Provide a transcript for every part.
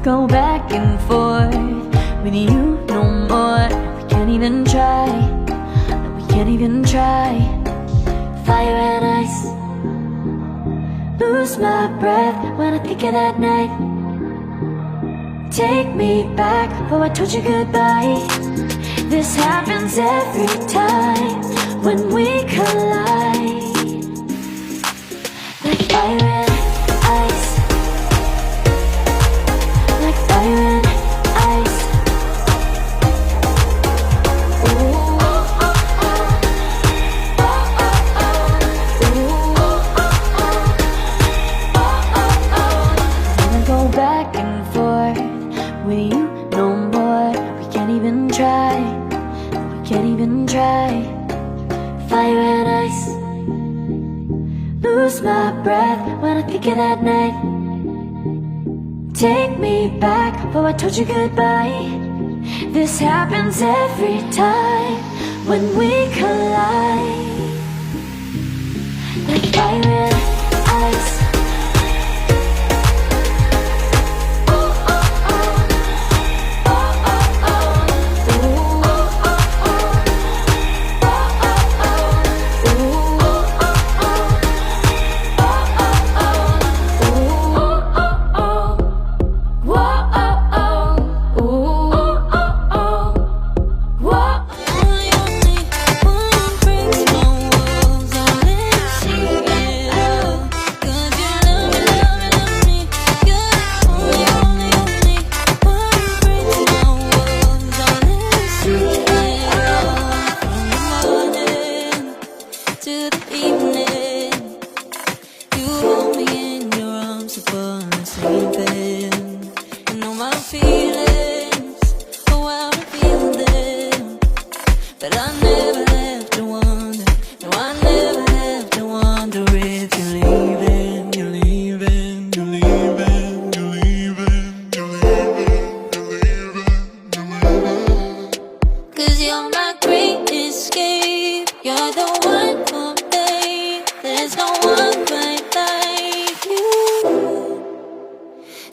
go back and forth with you no more. We can't even try, no, we can't even try. Fire and ice, lose my breath when I think of that night. Take me back, oh I told you goodbye. This happens every time when we collide. Like fire and ice, like fire and ice. Ooh, oh, oh, oh. Oh, oh, oh. Ooh, oh, oh, oh. Oh, oh, oh. Wanna go back and forth with you no more. We can't even try, we can't even try. Fire and ice, lose my breath when I think of that night. Take me back, oh I told you goodbye. This happens every time when we collide. Like fire and ice. But I never have to wonder, no, I never have to wonder if you're leaving, you're leaving, you're leaving, you're leaving, you're leaving, you're leaving, you're leaving. 'Cause you're my great escape, you're the one for me, there's no one quite like you.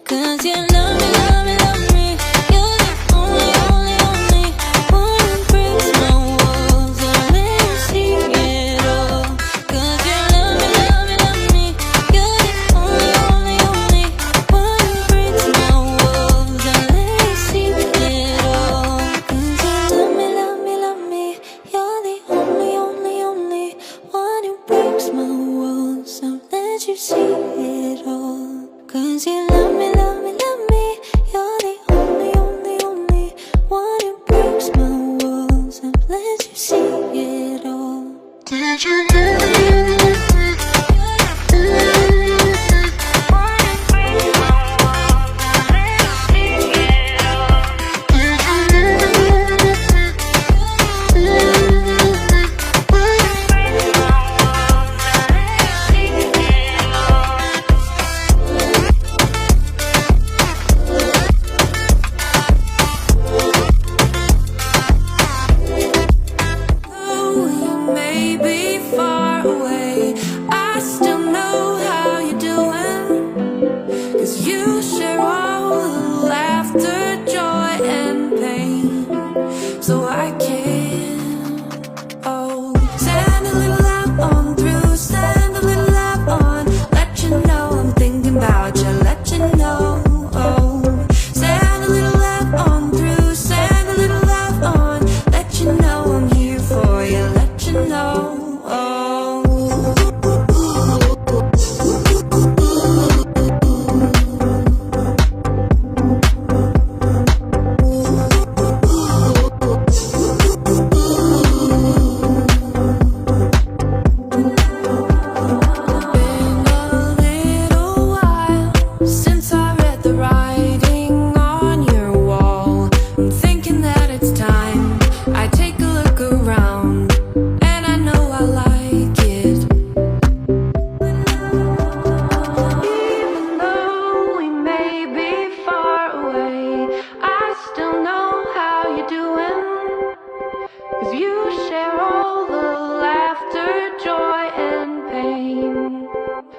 'Cause you love me, love me, love me, you're the only, only, only one who breaks my walls and let me see it all. 'Cause you love me, love me, love me, you're the only, only, only one who breaks my walls and let me see it all. 'Cause you love me, love me, love me, you're the only, only, only one who breaks my walls and let you see it all. 'Cause you love me, love me, love me, you're the only, only, only one who breaks my walls and lets you see it all. Did you love me? You share all the laughter, joy, and pain, so I can, oh, send a little love on through, send a little love on, let you know I'm thinking about you, let you know, oh, send a little love on through, send a little love on, let you know I'm here for you, let you know, oh.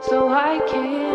So I can't